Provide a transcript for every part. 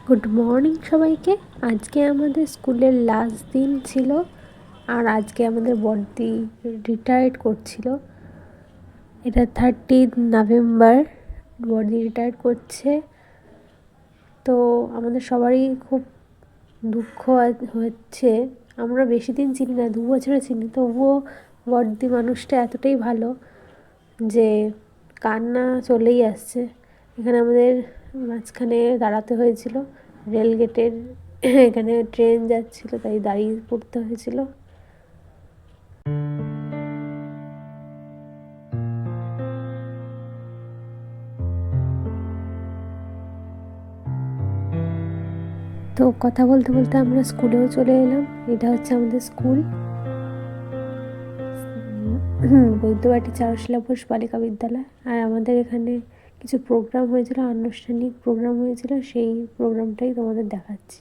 Good morning সবাইকে। আজকে আমাদের স্কুলের লাস্ট দিন ছিল, আর আজকে আমাদের বড়দি রিটায়ার্ড করছিল। এটা 30 নভেম্বর বড়দি রিটায়ার্ড করছে। তো আমাদের সবারই খুব দুঃখ হচ্ছে। আমরা বেশি দিন চিনি না, 2 বছরে চিনি, তবুও বড়দি মানুষটা এতটাই ভালো যে কান্না চলেই আসছে। এখানে আমাদের মাঝখানে দাঁড়াতে হয়েছিল, রেলগেটের এখানে ট্রেন যাচ্ছিল, তাই দাঁড়িয়ে পড়তে হয়েছিল। তো কথা বলতে বলতে আমরা স্কুলেও চলে এলাম। এটা হচ্ছে আমাদের স্কুল, বৈদ্যবাটি চারুশীলা বোস বালিকা বিদ্যালয়। আর আমাদের এখানে কিছু প্রোগ্রাম হয়েছিল, আনুষ্ঠানিক প্রোগ্রাম হয়েছিল, সেই প্রোগ্রামটাই তোমাদের দেখাচ্ছি।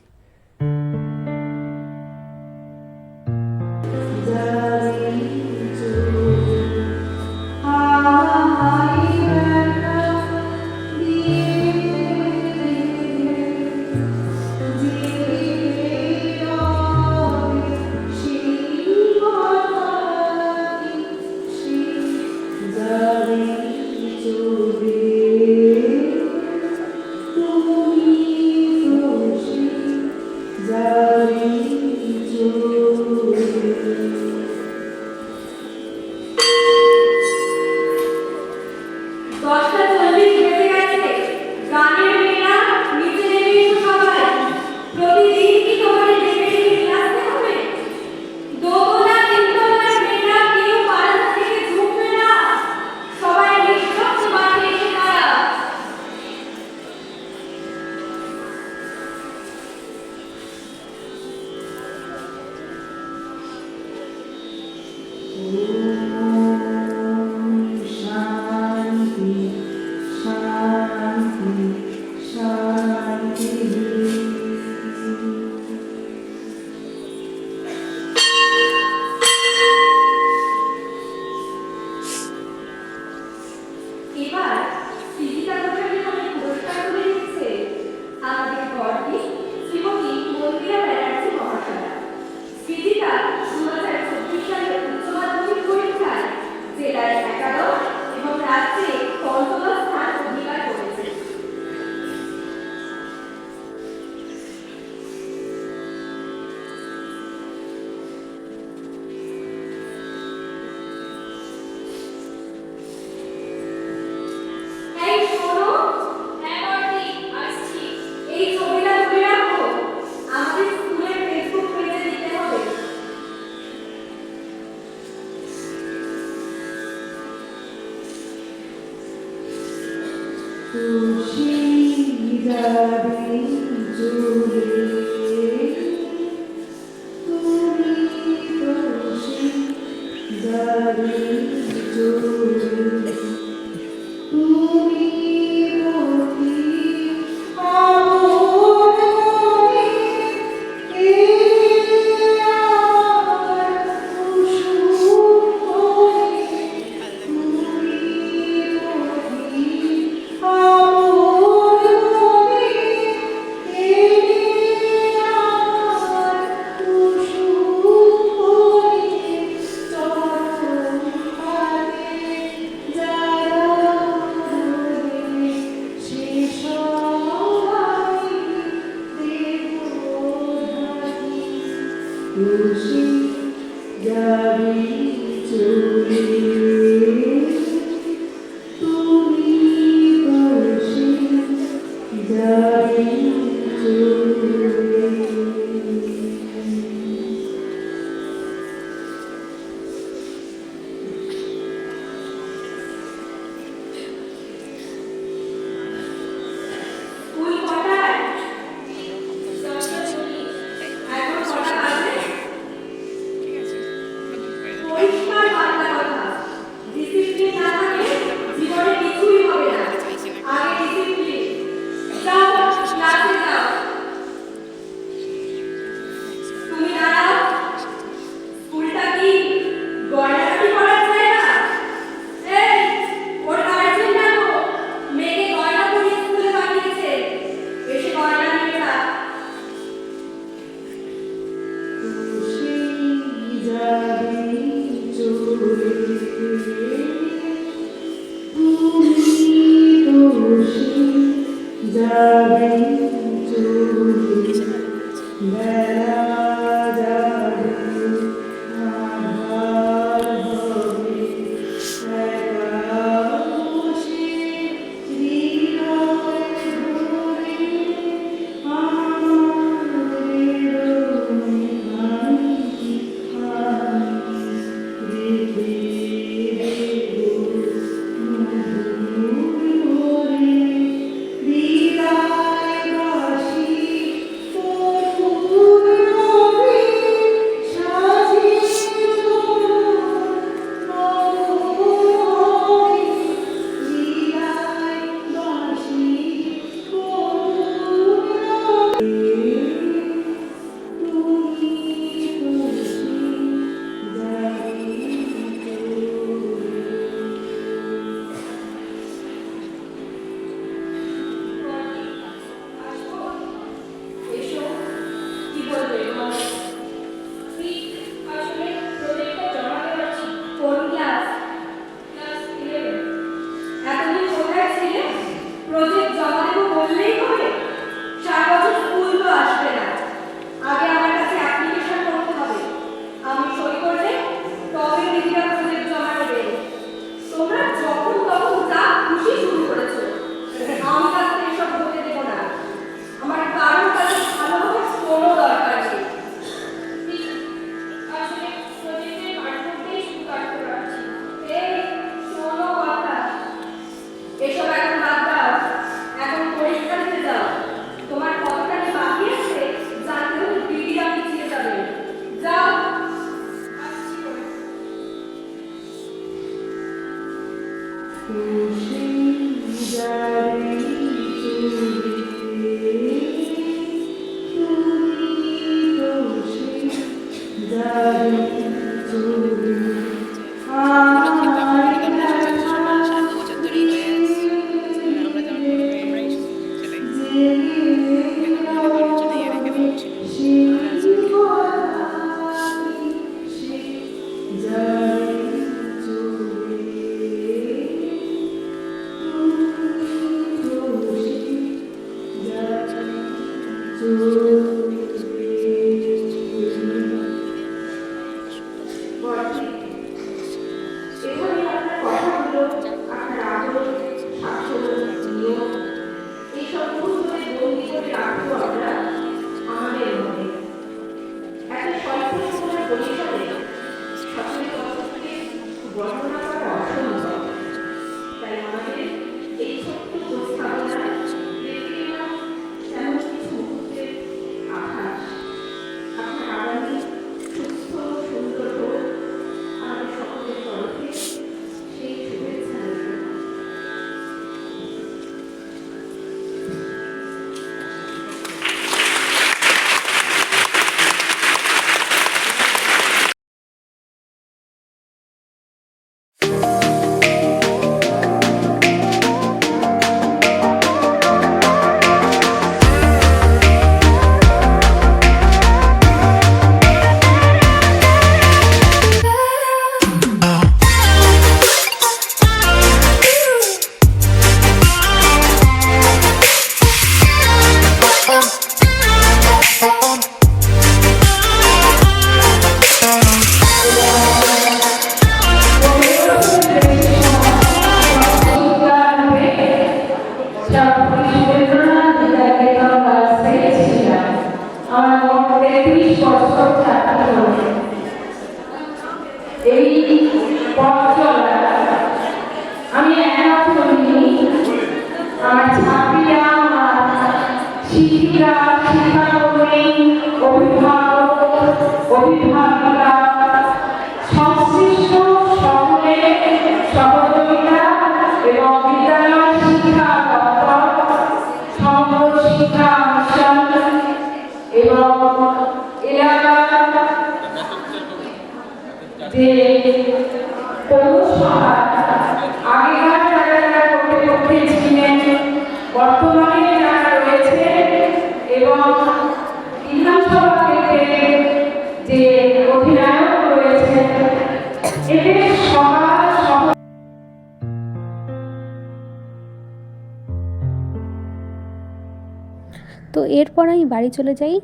তো এরপর আমি বাড়ি চলে যাই।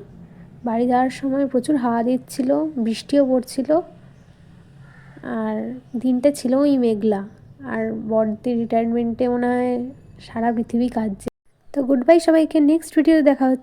বাড়ি যাওয়ার সময় প্রচুর হাওয়া দিচ্ছিল, বৃষ্টিও পড়ছিল, আর দিনটা ছিল ওই মেঘলা। আর বড়দির রিটায়ারমেন্টে মনে হয় সারা পৃথিবী কাঁদছে। তো গুড বাই সবাইকে, নেক্সট ভিডিওতে দেখা হচ্ছে।